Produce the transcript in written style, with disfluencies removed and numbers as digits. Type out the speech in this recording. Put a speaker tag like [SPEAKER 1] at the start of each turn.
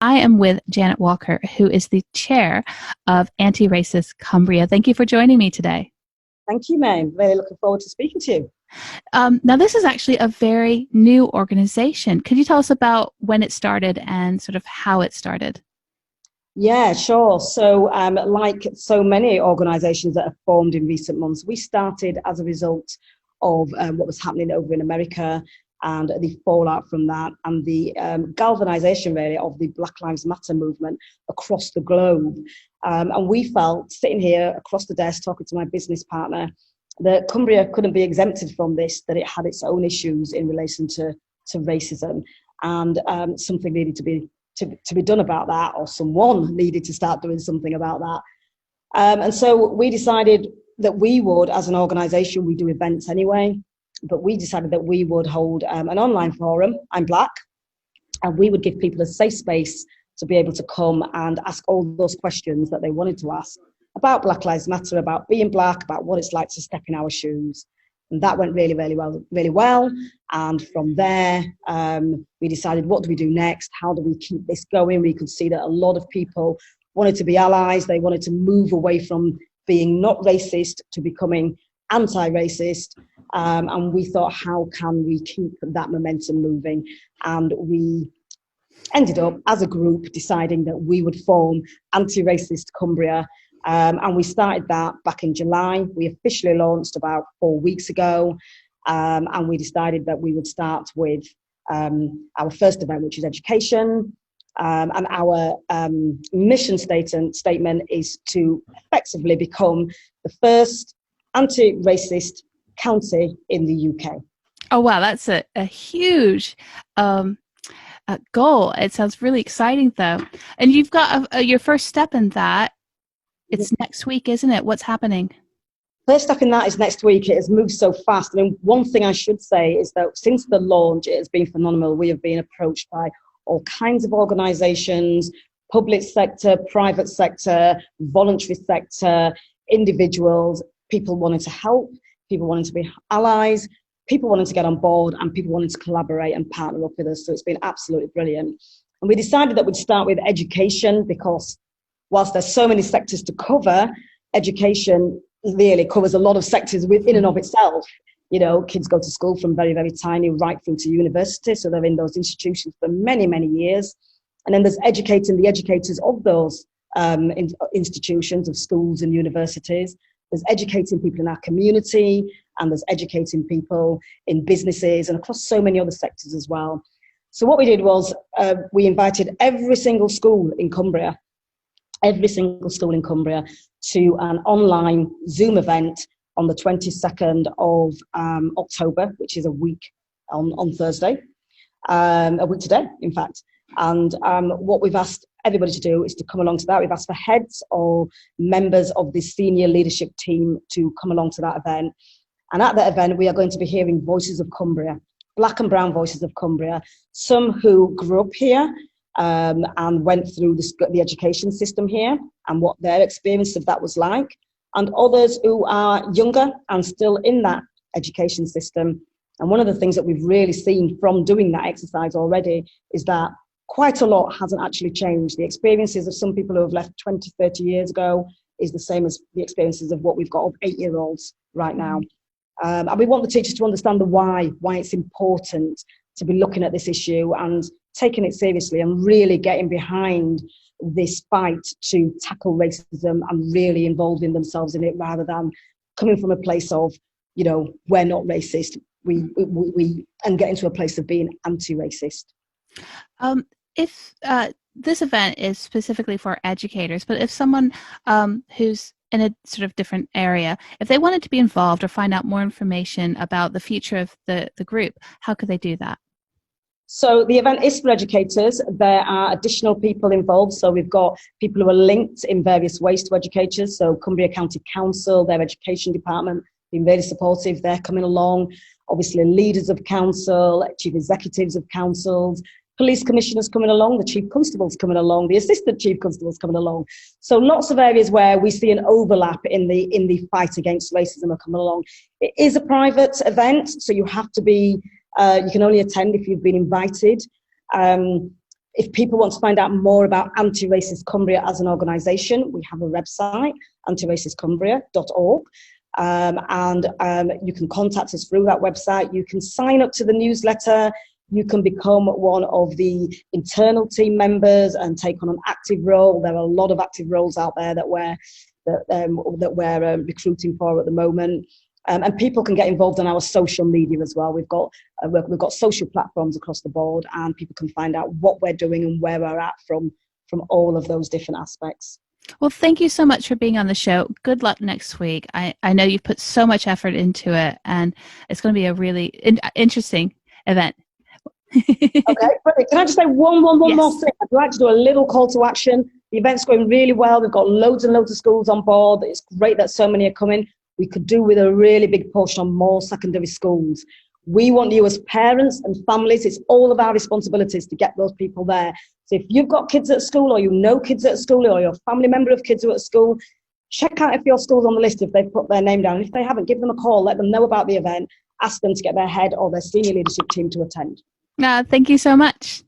[SPEAKER 1] I am with Janet Walker, who is the chair of Anti-Racist Cumbria. Thank you for joining me today.
[SPEAKER 2] Thank you, Mai. Really looking forward to speaking to you.
[SPEAKER 1] Now, this is actually a very new organization. Could you tell us about when it started and sort of how it started?
[SPEAKER 2] Yeah, sure. So like so many organisations that have formed in recent months, we started as a result of what was happening over in America and the fallout from that, and the galvanisation really of the Black Lives Matter movement across the globe. And we felt, sitting here across the desk talking to my business partner, that Cumbria couldn't be exempted from this, that it had its own issues in relation to racism, and something needed to be done about that, or someone needed to start doing something about that. And so we decided that we would, as an organisation, we do events anyway, but we decided that we would hold an online forum, I'm Black, and we would give people a safe space to be able to come and ask all those questions that they wanted to ask about Black Lives Matter, about being Black, about what it's like to step in our shoes. And that went really, really well. And from there, we decided, what do we do next? How do we keep this going? We could see that a lot of people wanted to be allies. They wanted to move away from being not racist to becoming anti-racist. And we thought, how can we keep that momentum moving? And we ended up, as a group, deciding that we would form Anti-Racist Cumbria. And we started that back in July. We officially launched about 4 weeks ago. And we decided that we would start with our first event, which is education. And our mission statement is to effectively become the first anti-racist county in the UK.
[SPEAKER 1] Oh, wow, that's a huge goal. It sounds really exciting, though. And you've got your first step in that. It's next week, isn't it? What's happening?
[SPEAKER 2] First step in that is next week. It has moved so fast. I mean, one thing I should say is that since the launch, it has been phenomenal. We have been approached by all kinds of organisations, public sector, private sector, voluntary sector, individuals, people wanting to help, people wanting to be allies, people wanting to get on board, and people wanting to collaborate and partner up with us. So it's been absolutely brilliant. And we decided that we'd start with education, because whilst there's so many sectors to cover, education really covers a lot of sectors within and of itself. You know, kids go to school from very, very tiny right through to university, so they're in those institutions for many, many years. And then there's educating the educators of those institutions, of schools and universities. There's educating people in our community, and there's educating people in businesses and across so many other sectors as well. So what we did was we invited every single school in Cumbria to an online Zoom event on the 22nd of October, which is a week on Thursday, a week today, in fact. And what we've asked everybody to do is to come along to that. We've asked for heads or members of the senior leadership team to come along to that event. And at that event, we are going to be hearing voices of Cumbria, Black and brown voices of Cumbria, some who grew up here, and went through the education system here and what their experience of that was like, and others who are younger and still in that education system. And one of the things that we've really seen from doing that exercise already is that quite a lot hasn't actually changed. The experiences of some people who have left 20, 30 years ago is the same as the experiences of what we've got of 8-year-olds right now. And we want the teachers to understand the why it's important to be looking at this issue and taking it seriously and really getting behind this fight to tackle racism and really involving themselves in it, rather than coming from a place of, you know, we're not racist, we and getting to a place of being anti-racist.
[SPEAKER 1] If this event is specifically for educators, but if someone who's in a sort of different area, if they wanted to be involved or find out more information about the future of the group, how could they do that?
[SPEAKER 2] So the event is for educators. There are additional people involved. So we've got people who are linked in various ways to educators. So Cumbria County Council, their education department, been really supportive. They're coming along. Obviously, leaders of council, chief executives of councils, police commissioners coming along, the chief constables coming along, the assistant chief constables coming along. So lots of areas where we see an overlap in the fight against racism are coming along. It is a private event, so you have to be, you can only attend if you've been invited. If people want to find out more about Anti-Racist Cumbria as an organisation, we have a website, antiracistcumbria.org. You can contact us through that website. You can sign up to the newsletter. You can become one of the internal team members and take on an active role. There are a lot of active roles out there that we're recruiting for at the moment. And people can get involved in our social media as well. We've got social platforms across the board, and people can find out what we're doing and where we're at from all of those different aspects.
[SPEAKER 1] Well, thank you so much for being on the show. Good luck next week. I know you've put so much effort into it, and it's going to be a really interesting event.
[SPEAKER 2] Okay, brilliant. Can I just say one
[SPEAKER 1] Yes.
[SPEAKER 2] more thing? I'd like to do a little call to action. The event's going really well. We've got loads and loads of schools on board. It's great that so many are coming. We could do with a really big push on more secondary schools. We want you as parents and families. It's all of our responsibilities to get those people there. So if you've got kids at school, or you know kids at school, or you're a family member of kids who are at school, check out if your school's on the list, if they've put their name down. If they haven't, give them a call, let them know about the event, ask them to get their head or their senior leadership team to attend.
[SPEAKER 1] Thank you so much.